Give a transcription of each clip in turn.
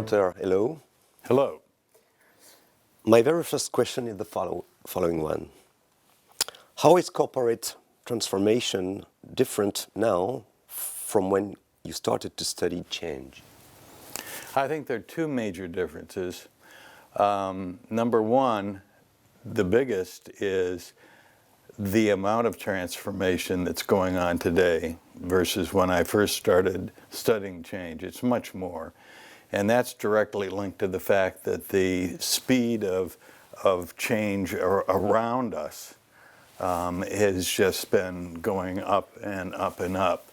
Kotter, hello. Hello. My very first question is the following one. How is corporate transformation different now from when you started to study change? I think there are two major differences. Number one, the biggest is the amount of transformation that's going on today versus when I first started studying change. It's much more. And that's directly linked to the fact that the speed of change around us has just been going up and up and up.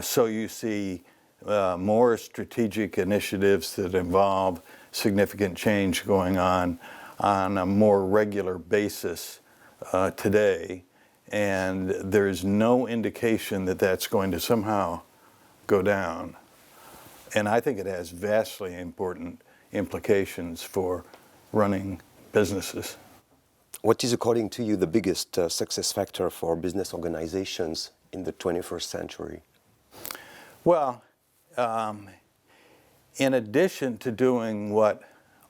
So you see more strategic initiatives that involve significant change going on a more regular basis today, and there's no indication that that's going to somehow go down. And I think it has vastly important implications for running businesses. What is, according to you, the biggest success factor for business organizations in the 21st century? Well, in addition to doing what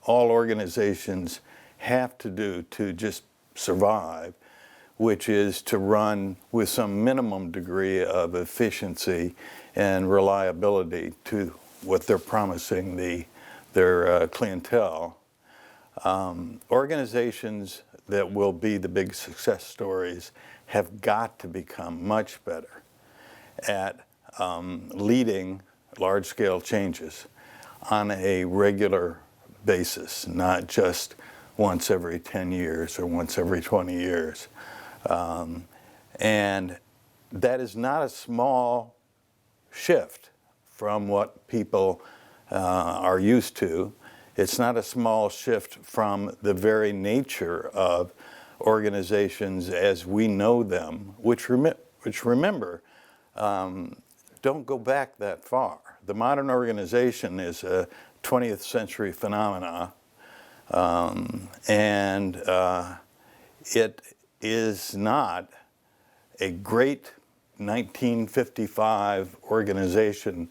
all organizations have to do to just survive, which is to run with some minimum degree of efficiency and reliability to what they're promising their clientele, organizations that will be the big success stories have got to become much better at leading large-scale changes on a regular basis, not just once every 10 years or once every 20 years. And that is not a small shift from what people are used to. It's not a small shift from the very nature of organizations as we know them, which remember, don't go back that far. The modern organization is a 20th century phenomena, and it is not a great 1955 organization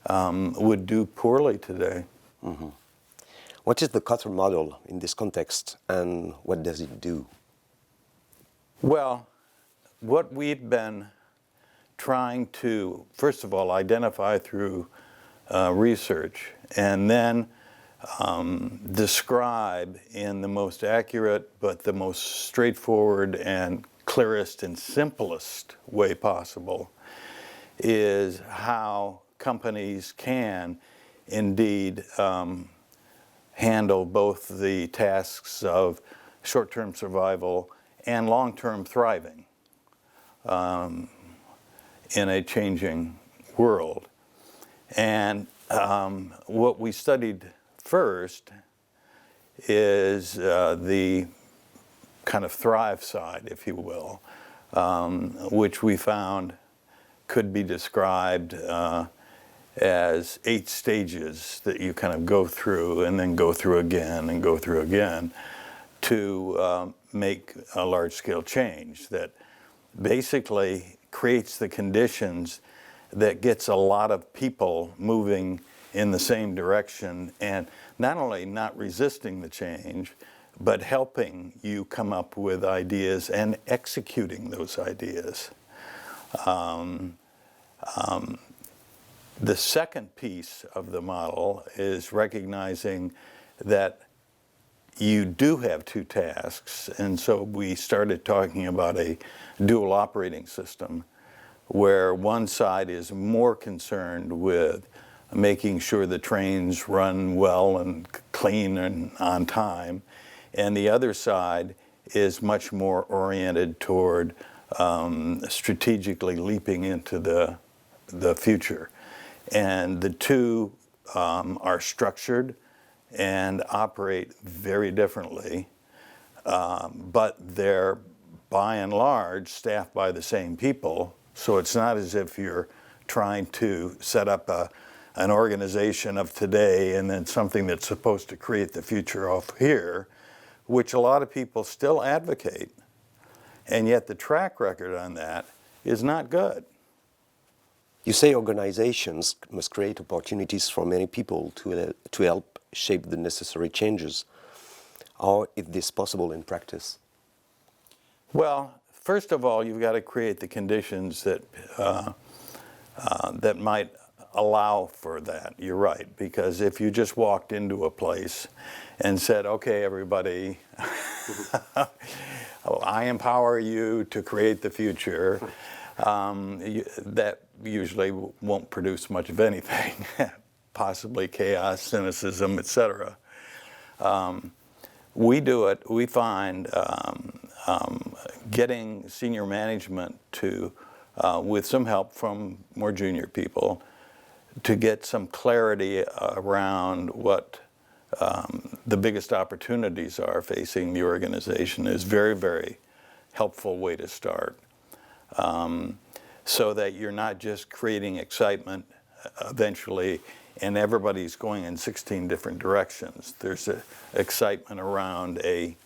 would do poorly today. Mm-hmm. What is the Kotter model in this context, and what does it do? Well, what we've been trying to, first of all, identify through research, and then describe in the most accurate but the most straightforward and clearest and simplest way possible, is how companies can indeed handle both the tasks of short-term survival and long-term thriving in a changing world. And what we studied first is the kind of thrive side, if you will, which we found could be described as 8 stages that you kind of go through and then go through again and go through again to make a large-scale change that basically creates the conditions that gets a lot of people moving in the same direction and not only not resisting the change, but helping you come up with ideas and executing those ideas. The second piece of the model is recognizing that you do have 2 tasks, and so we started talking about a dual operating system where one side is more concerned with making sure the trains run well and clean and on time, and the other side is much more oriented toward strategically leaping into the future. And the two are structured and operate very differently, but they're by and large staffed by the same people. So it's not as if you're trying to set up an organization of today and then something that's supposed to create the future off here, which a lot of people still advocate. And yet the track record on that is not good. You say organizations must create opportunities for many people to help shape the necessary changes. How is this possible in practice? Well, first of all, you've got to create the conditions that that might allow for that. You're right, because if you just walked into a place and said, "Okay, everybody, I empower you to create the future," that usually won't produce much of anything, possibly chaos, cynicism, etc. We do it, we find getting senior management to, with some help from more junior people, to get some clarity around what the biggest opportunities are facing the organization is very, very helpful way to start. So that you're not just creating excitement eventually and everybody's going in 16 different directions. There's excitement around a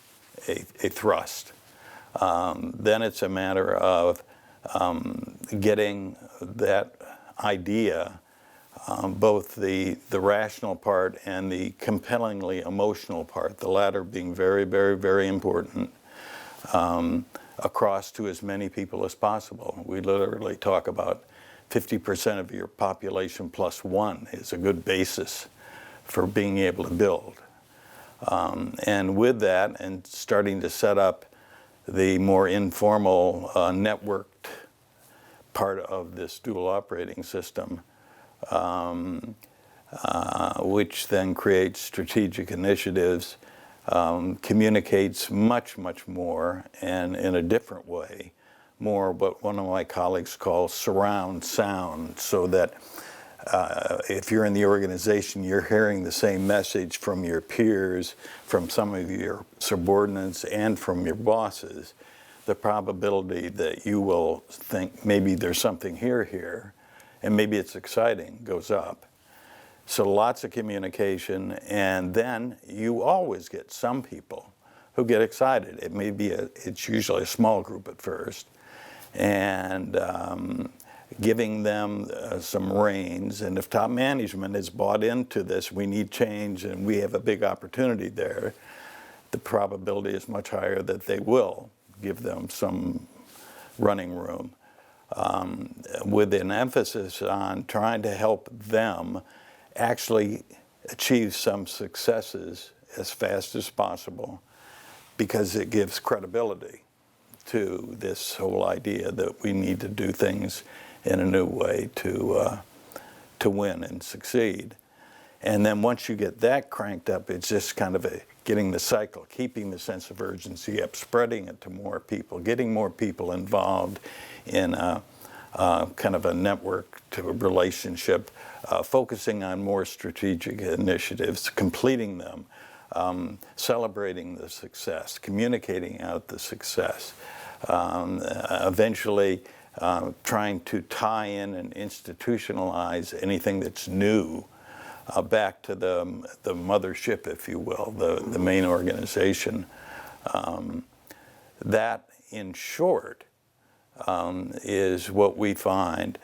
thrust. Then it's a matter of getting that idea, both the rational part and the compellingly emotional part, the latter being very, very, very important, across to as many people as possible. We literally talk about 50% of your population plus one is a good basis for being able to build. And with that, and starting to set up the more informal networked part of this dual operating system, which then creates strategic initiatives, communicates much, much more, and in a different way, more what one of my colleagues calls surround sound, so that if you're in the organization, you're hearing the same message from your peers, from some of your subordinates, and from your bosses. The probability that you will think maybe there's something here, and maybe it's exciting, goes up. So lots of communication, and then you always get some people who get excited. It may be it's usually a small group at first, and giving them some reins. And if top management is bought into this, we need change and we have a big opportunity there, the probability is much higher that they will give them some running room, with an emphasis on trying to help them actually achieve some successes as fast as possible, because it gives credibility to this whole idea that we need to do things in a new way to win and succeed. And then once you get that cranked up, it's just kind of getting the cycle, keeping the sense of urgency up, spreading it to more people, getting more people involved in kind of a network to a relationship, focusing on more strategic initiatives, completing them, celebrating the success, communicating out the success, eventually trying to tie in and institutionalize anything that's new back to the mothership, if you will, the main organization. That, in short, is what we find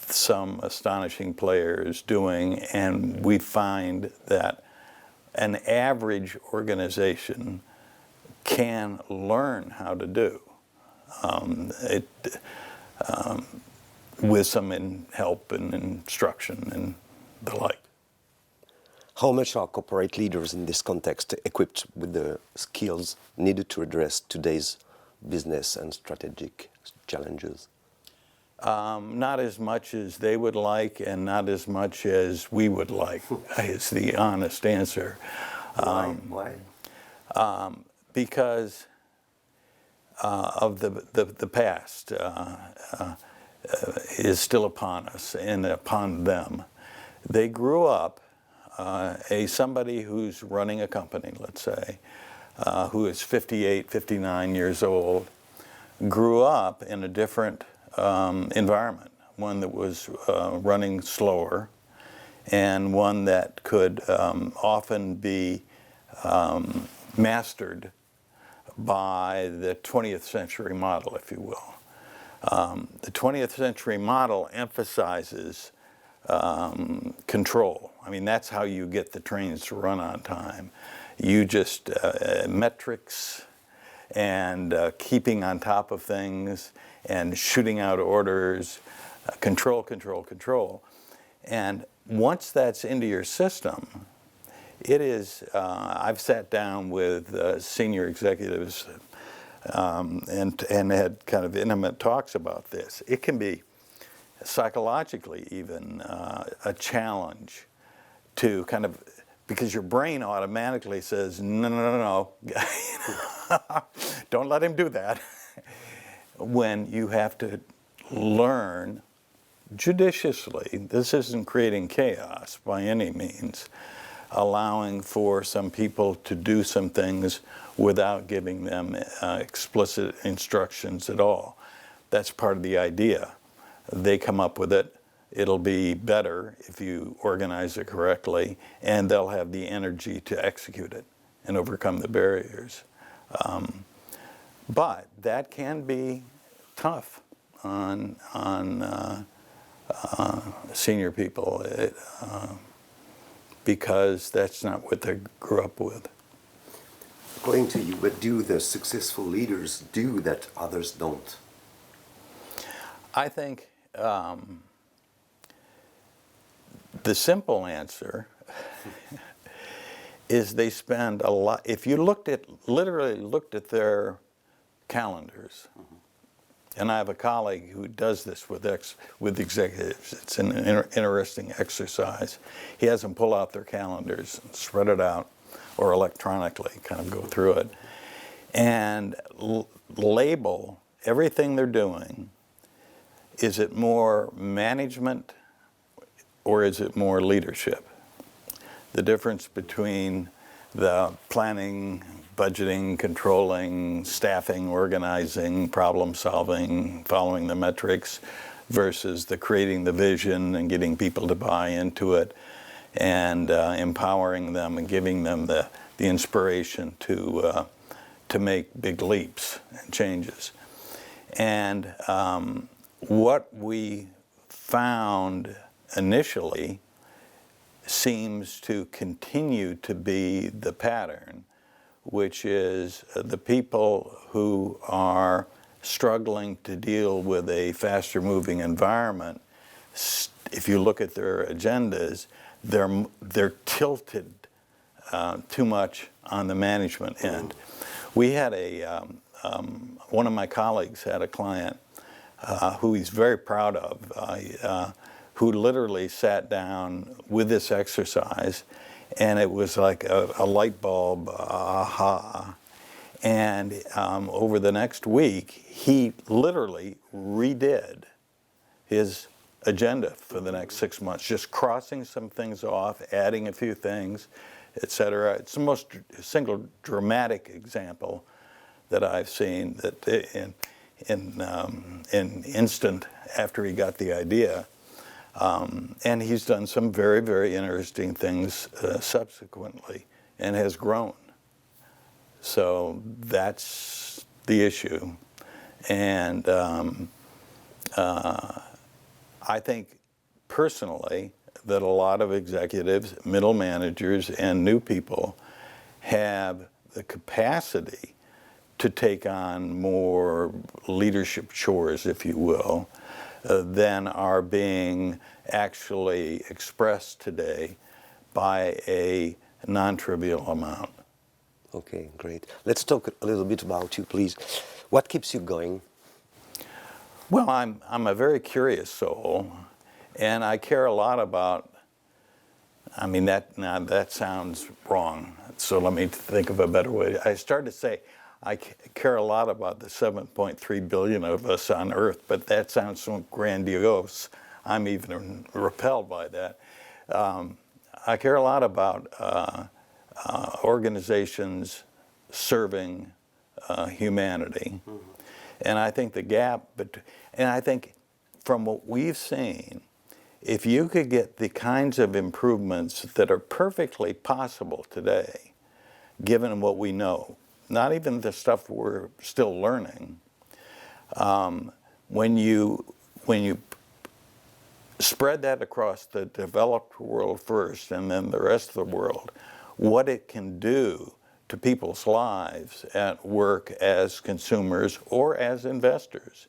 some astonishing players doing, and we find that an average organization can learn how to do with some help and instruction and the like. How much are corporate leaders in this context equipped with the skills needed to address today's business and strategic challenges? Not as much as they would like, and not as much as we would like, is the honest answer. Why? Because of the past is still upon us and upon them. They grew up, somebody who's running a company, let's say, who is 58, 59 years old, grew up in a different environment, one that was running slower, and one that could often be mastered by the 20th century model, if you will. The 20th century model emphasizes control. I mean, that's how you get the trains to run on time. You just, metrics and keeping on top of things and shooting out orders, control, control, control. And once that's into your system, it is, I've sat down with senior executives and had kind of intimate talks about this. It can be psychologically even a challenge to kind of, because your brain automatically says, no, no, no, no, don't let him do that. When you have to learn judiciously, this isn't creating chaos by any means, allowing for some people to do some things without giving them explicit instructions at all. That's part of the idea. They come up with it. It'll be better if you organize it correctly, and they'll have the energy to execute it and overcome the barriers. But that can be tough on senior people because that's not what they grew up with. According to you, what do the successful leaders do that others don't? I think the simple answer is they spend a lot. If you literally looked at their calendars, and I have a colleague who does this with executives. It's an interesting exercise. He has them pull out their calendars and spread it out, or electronically kind of go through it, and label everything they're doing. Is it more management or is it more leadership? The difference between the planning, budgeting, controlling, staffing, organizing, problem solving, following the metrics, versus the creating the vision and getting people to buy into it, and empowering them and giving them the inspiration to make big leaps and changes. And what we found initially seems to continue to be the pattern, which is the people who are struggling to deal with a faster moving environment. If you look at their agendas, they're tilted too much on the management end. We had one of my colleagues had a client who he's very proud of, who literally sat down with this exercise, and it was like a light bulb, aha. And over the next week, he literally redid his agenda for the next 6 months, just crossing some things off, adding a few things, etc. It's the most single dramatic example that I've seen that in instant after he got the idea. And he's done some very, very interesting things subsequently and has grown. So that's the issue. And I think personally that a lot of executives, middle managers, and new people have the capacity to take on more leadership chores, if you will, than are being actually expressed today by a non-trivial amount. Okay, great. Let's talk a little bit about you, please. What keeps you going? Well, I'm a very curious soul, and I care a lot about, I mean, that sounds wrong, so let me think of a better way. I started to say, I care a lot about the 7.3 billion of us on Earth, but that sounds so grandiose. I'm even repelled by that. I care a lot about organizations serving humanity. Mm-hmm. And I think the gap, and I think from what we've seen, if you could get the kinds of improvements that are perfectly possible today, given what we know, not even the stuff we're still learning, when you spread that across the developed world first and then the rest of the world, what it can do to people's lives at work as consumers or as investors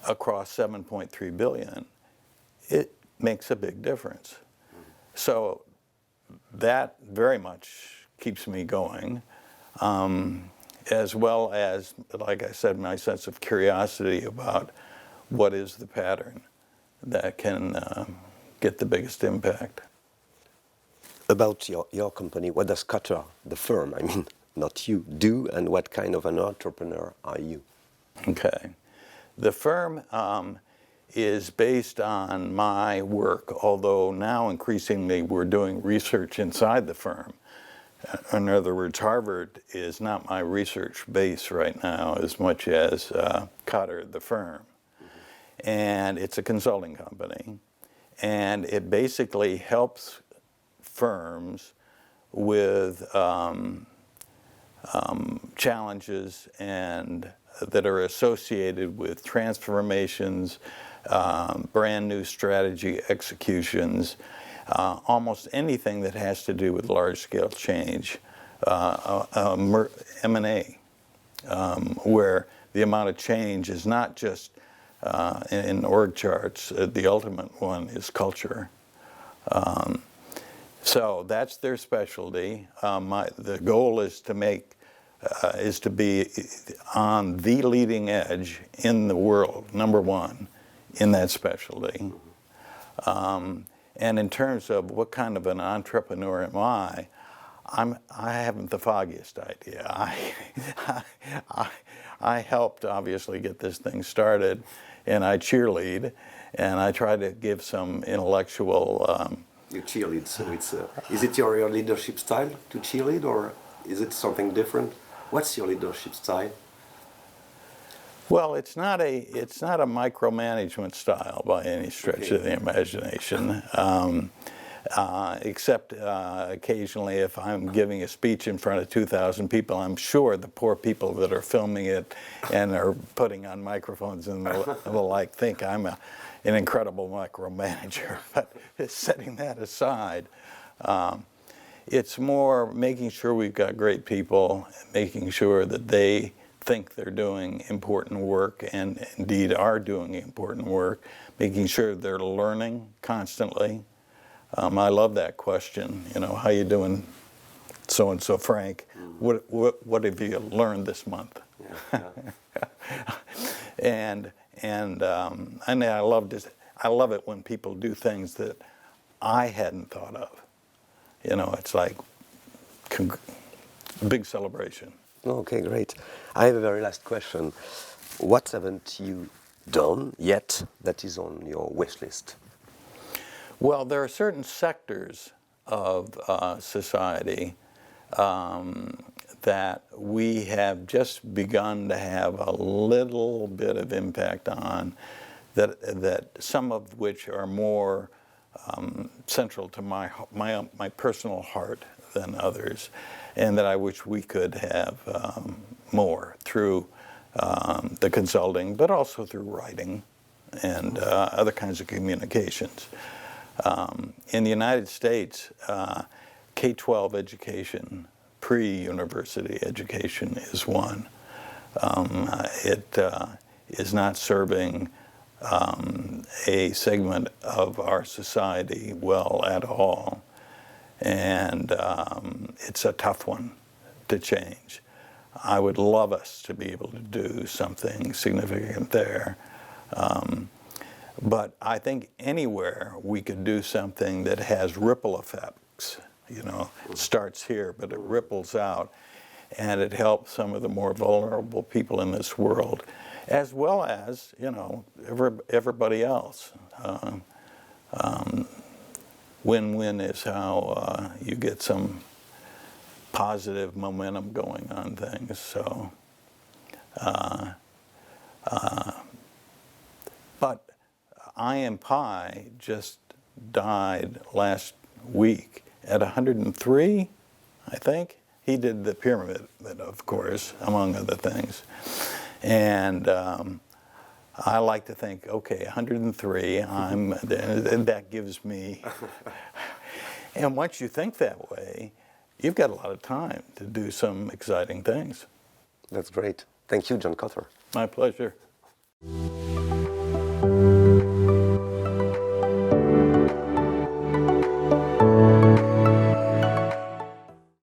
across 7.3 billion, it makes a big difference. So that very much keeps me going, as well as, like I said, my sense of curiosity about what is the pattern that can get the biggest impact. About your company, what does Qatar, the firm, I mean, not you, do, and what kind of an entrepreneur are you? Okay. The firm is based on my work, although now increasingly we're doing research inside the firm. In other words, Harvard is not my research base right now as much as Kotter, the firm. And it's a consulting company. And it basically helps firms with challenges and that are associated with transformations, brand new strategy executions, almost anything that has to do with large-scale change, M&A, where the amount of change is not just in org charts. The ultimate one is culture. So that's their specialty. The goal is to be on the leading edge in the world, number one, in that specialty. And in terms of what kind of an entrepreneur am I haven't the foggiest idea. I helped obviously get this thing started, and I cheerlead, and I try to give some intellectual. You cheerlead, so is it your leadership style to cheerlead, or is it something different? What's your leadership style? Well, it's not a micromanagement style by any stretch of the imagination, except occasionally if I'm giving a speech in front of 2,000 people, I'm sure the poor people that are filming it and are putting on microphones and the like think I'm an incredible micromanager. But setting that aside, it's more making sure we've got great people, making sure that they think they're doing important work and indeed are doing important work, making sure they're learning constantly. I love that question, how you doing, so-and-so Frank? What have you learned this month? Yeah. and I love it when people do things that I hadn't thought of. It's like big celebration. Okay, great. I have a very last question. What haven't you done yet that is on your wish list? Well, there are certain sectors of society that we have just begun to have a little bit of impact on, that some of which are more central to my personal heart than others, and that I wish we could have more through the consulting, but also through writing and other kinds of communications. In the United States, K-12 education, pre-university education is one. It is not serving a segment of our society well at all. And it's a tough one to change. I would love us to be able to do something significant there. But I think anywhere we could do something that has ripple effects, it starts here, but it ripples out, and it helps some of the more vulnerable people in this world, as well as, everybody else. Win-win is how you get some positive momentum going on things. So, but I.M. Pei just died last week at 103, I think. He did the pyramid, of course, among other things. And I like to think, okay, 103, and that gives me, and once you think that way, you've got a lot of time to do some exciting things. That's great. Thank you, John Kotter. My pleasure.